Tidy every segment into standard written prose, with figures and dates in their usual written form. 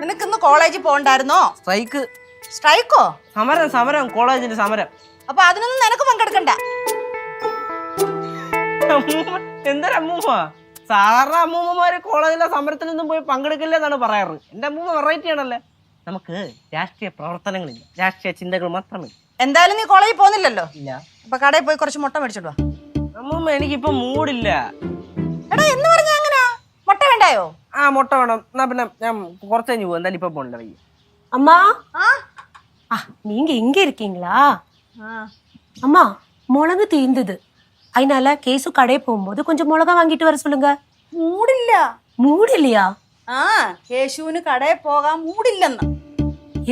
നിനക്കിന്ന് കോളേജിൽ പോകണ്ടായിരുന്നോ? സ്ട്രൈക്കോ? സമരം കോളേജിന്റെ സമരം. അപ്പൊ അതിനൊന്നും നിനക്ക് പങ്കെടുക്കണ്ട. എന്താ അമ്മൂമ്മ? സാധാരണ അമ്മൂമ്മമാര് കോളേജിലെ സമരത്തിനൊന്നും പോയി പങ്കെടുക്കില്ല എന്നാണ് പറയാറ്. എന്റെ അമ്മൂമ്മ വെറൈറ്റി ആണല്ലേ. നമുക്ക് രാഷ്ട്രീയ പ്രവർത്തനങ്ങളില്ല, രാഷ്ട്രീയ ചിന്തകൾ മാത്രമേ. എന്തായാലും നീ കോളേജിൽ പോകുന്നില്ലല്ലോ. ഇല്ല. അപ്പൊ കടയിൽ പോയി കുറച്ച് മുട്ട മേടിച്ചിട്ട് വാ. അമ്മൂമ്മ എനിക്കിപ്പോ മൂടില്ല. എടാ എന്ന് പറഞ്ഞാ എങ്ങനാ? മുട്ട വേണ്ടായോ? മുട്ട വേണം. എന്നാ പിന്നെ ഞാൻ കുറച്ച് കഴിഞ്ഞ് പോകും. എന്തായാലും ഇപ്പൊ പോണില്ല. വയ്യ. அம்மா நீங்க எங்க இருக்கீங்களா? அம்மா மிளகு தீர்ந்தது, அதனால கேசு கடையை போகும்போது கொஞ்சம் மிளகா வாங்கிட்டு வர சொல்லுங்க. മൂടില്ല. மூடில்லையா? കേശുവിന് കടയിൽ പോകാൻ മൂടില്ലെന്ന്.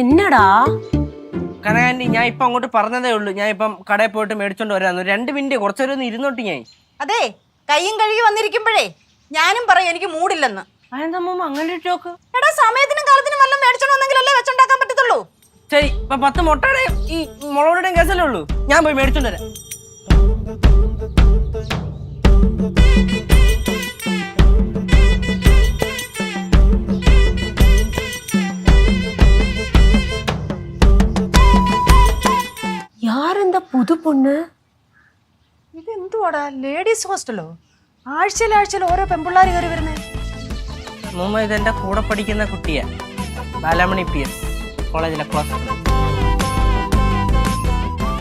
என்னடா കനകാന്റി, ഞാൻ ഇപ്പൊ അങ്ങോട്ട് പറഞ്ഞതേ ഉള്ളൂ. ഞാൻ ഇപ്പം കടയിൽ പോയിട്ട് മേടിച്ചോണ്ട് വരാന്ന്. 2 മിനിറ്റ് കുറച്ചേരം ഒന്ന് ഇരുന്നോട്ട്. ഞാൻ അതെ, കയ്യും കഴുകി വന്നിരിക്കുമ്പോഴേ ഞാനും പറയും എനിക്ക് മൂടില്ലെന്ന്. അതെന്താ അമ്മൂമ്മ അങ്ങനെ ടോക്ക്? എടാ സമയത്തിനും കാലത്തിനും വല്ലതും മേടിച്ചോണ്ട് വന്നെങ്കിലല്ലേ വെച്ചുണ്ടാക്കാൻ പറ്റത്തുള്ളൂ. ശരി, ഇപ്പൊ 10 മുട്ടയുടെയും ഈ മുളകുടെയും കേസല്ലേ ഉള്ളൂ. ഞാൻ പോയി മേടിച്ചോണ്ട് വരാം. யார் இந்த புது பொண்ணு? ഇതെന്തുവാടാ, ലേഡീസ് ഹോസ്റ്റലോ? ആഴ്ചയിൽ ഓരോ പെൺപിള്ളാർ കയറി വരുന്നേ. അമ്മൂമ്മ ഇതെന്റെ കൂടെ പഠിക്കുന്ന കുട്ടിയാ, ബാലാമണി PS കോളേജിലെ ക്ലാസ്.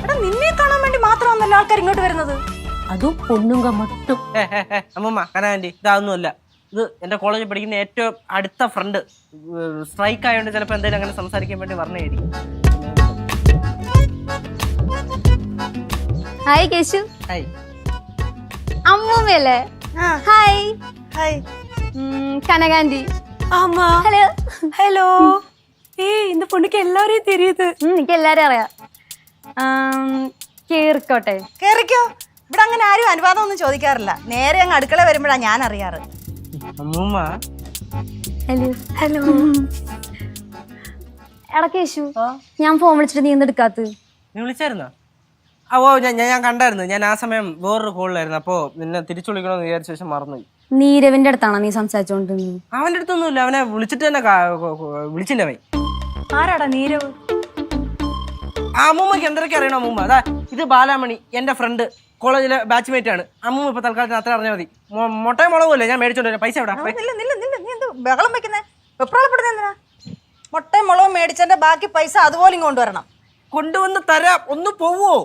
എടാ നിന്നെ കാണാൻ വേണ്ടി മാത്രമാണല്ലോ ആൾക്കാർ ഇങ്ങോട്ട് വരുന്നത്. അതും പൊണ്ണുങ്ക മട്ടും. അമ്മൂമ്മ കനകാന്റി, ഇതൊന്നുമല്ല. ഇത് എന്റെ കോളേജിൽ പഠിക്കുന്ന ഏറ്റവും അടുത്ത ഫ്രണ്ട്. സ്ട്രൈക്ക് ആയതുകൊണ്ട് ചിലപ്പോൾ എന്തെങ്കിലും അങ്ങനെ സംസാരിക്കാൻ വേണ്ടി പറഞ്ഞായിരിക്കും. ഹായ് കേശു. ഹായ്. അമ്മൂമ്മയല്ലേ? ഹായ്. ഹായ്. കനകാന്റി. ஆமா. ഹലോ. ஹலோ. ஏய், இந்த பொண்ணுக்கு எல்லாரையும் தெரியுது. എനിക്ക് എല്ലാരും അറിയാം. കേറിക്കോട്ടെ. കേറിക്കോ. ഇവിടെ അങ്ങനെ ആരും അനുവാദം ഒന്നും ചോദിക്കാറില്ല. നേരെ അങ്ങ് അടുക്കള വരുമ്പോഴാ ഞാൻ അറിയാറ്. അമ്മൂമ്മ. ഹലോ. ഹലോ. എടാ കേശു, ഞാൻ ഫോൺ വിളിച്ചിട്ട് നീ എന്ത് എടുക്കാത്ത? നീ വിളിച്ചായിരുന്നോ? ഞാൻ കണ്ടായിരുന്നു. ഞാൻ ആ സമയം വേറൊരു കോളിലായിരുന്നു. അപ്പോ നിന്നെ തിരിച്ചു വിളിക്കണമെന്ന് വിചാരിച്ച ശേഷം മറന്നുപോയി. നീരവിന്റെ അടുത്താണോ നീ സംസാരിച്ചോണ്ടിരുന്നത്? അവന്റെ അടുത്തൊന്നുമില്ല. അവനെ വിളിച്ചിട്ട് തന്നെ വിളിച്ചില്ല. അവൻ ആരാടാ നീരവ്? അമ്മൂമ്മക്ക് എന്തൊക്കെ അറിയണം അമ്മൂമ്മ? അതാ ഇത് ബാലാമണി, എന്റെ ഫ്രണ്ട്, കോളേജിലെ ബാച്ച്മേറ്റ് ആണ്. അമ്മൂമ്മ ഇപ്പൊ തൽക്കാലത്തിന് അത്ര അറിഞ്ഞാൽ മതി. മുട്ടയും മുളകുമല്ലേ ഞാൻ മേടിച്ചോണ്ട് വരാം. പൈസ എവിടെ? നീ എന്ത് ബഹളം വെക്കുന്നേ? വെപ്രാളപ്പെടുന്ന എന്തിനാ? മുട്ടയും മുളകും മേടിച്ചതിന്റെ ബാക്കി പൈസ അതുപോലെ ഇങ്ങ് കൊണ്ടുവരണം. കൊണ്ടുവന്ന് തരാം. ഒന്ന് പോവോ?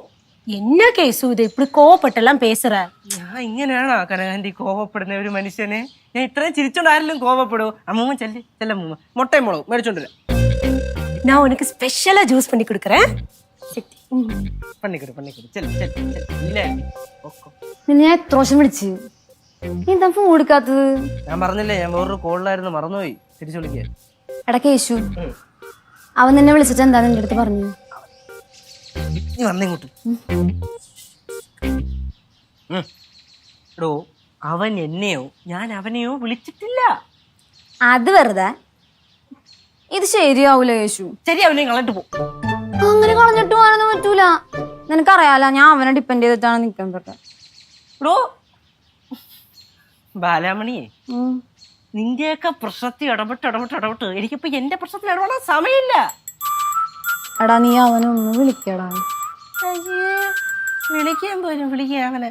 என்ன கேசு இது இப்படி கோவப்பட்டெல்லாம் பேசுற? ഞാൻ ഇങ്ങനെയാണോ കനകാന്റി കോപപ്പെടുന്ന ഒരു മനുഷ്യനെ? ഞാൻ ഇത്രയും ചിരിച്ചോണ്ട് ആരെങ്കിലും കോപപ്പെടുവോ? അമ്മൂമ്മ ചെല്ല അമ്മൂമ്മ, മുട്ടയും മുളകും മേടിച്ചോണ്ട് വരാം. நான் உனக்கு ஸ்பெஷலா ஜூஸ் பண்ணி கொடுக்கறேன். പണിക്കൊരു നിന്നെ ഞാൻ എത്ര വർഷം വിളിച്ച്, നീ എന്താ ഫോൺ എടുക്കാത്തത്? ഞാൻ പറഞ്ഞില്ലേ, ഞാൻ വേറൊരു കോളിലായിരുന്നു, മറന്നുപോയി. തിരിച്ചു വിളിക്കുക. എടാ കേശു, അവൻ നിന്നെ വിളിച്ചിട്ട് എന്താ നിന്റെ അടുത്ത് പറഞ്ഞു? നീ വന്നിങ്ങോട്ട്. എടോ, അവൻ എന്നെയോ ഞാൻ അവനെയോ വിളിച്ചിട്ടില്ല. അത് വെറുതെ. ഇത് ശരിയാവൂല കേശു. ശരിയാവില്ലേ? കളഞ്ഞിട്ട് പോ. അങ്ങനെ കളഞ്ഞിട്ട് പോകാനൊന്നും പറ്റൂല. നിനക്കറിയാലോ ഞാൻ അവനെ ഡിപ്പെൻഡ് ചെയ്തിട്ടാണ് നിൽക്കാൻ പറ്റുക. എടോ ബാലാമണിയെ, നിന്റെയൊക്കെ പ്രശ്നത്തിൽ ഇടപെട്ട് എനിക്കിപ്പോ എന്റെ പ്രശ്നത്തിൽ ഇടപെടാൻ സമയമില്ല. എടാ നീ അവനൊന്ന് വിളിക്കടാ. വിളിക്കാൻ പോലും വിളിക്കുക അവനെ.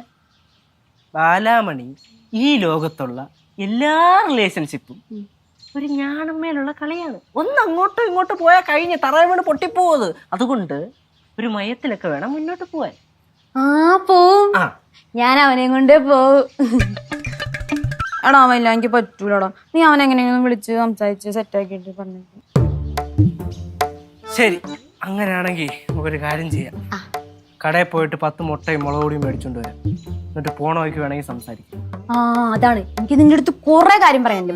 ബാലാമണി ഈ ലോകത്തുള്ള എല്ലാ റിലേഷൻഷിപ്പും ഒരു ഞാണമ്മേലുള്ള കളിയാണ്. ഒന്ന് അങ്ങോട്ടും ഇങ്ങോട്ടും പോയാൽ കഴിഞ്ഞ് തറ വീണ് പൊട്ടിപ്പോവത്. അതുകൊണ്ട് ഒരു മയത്തിലൊക്കെ വേണം മുന്നോട്ട് പോവാൻ. പോവും. ഞാൻ അവനെയും കൊണ്ടേ പോവും. എടാ അവനില്ല, എനിക്ക് പറ്റൂലടാ. നീ അവനെങ്ങനെയെങ്കിലും വിളിച്ച് സംസാരിച്ച് സെറ്റാക്കിയിട്ട് പറഞ്ഞു. ശരി, അങ്ങനെയാണെങ്കിൽ നമുക്കൊരു കാര്യം ചെയ്യാം. കടയിൽ പോയിട്ട് 10 മുട്ടയും മുളകുപൊടിയും മേടിച്ചോണ്ട് വരാം. എന്നിട്ട് പോണ വഴിക്ക് വേണമെങ്കിൽ സംസാരിക്കാം. അതാണ് എനിക്ക് നിന്റെ അടുത്ത് കുറെ കാര്യം പറയാനുണ്ട്.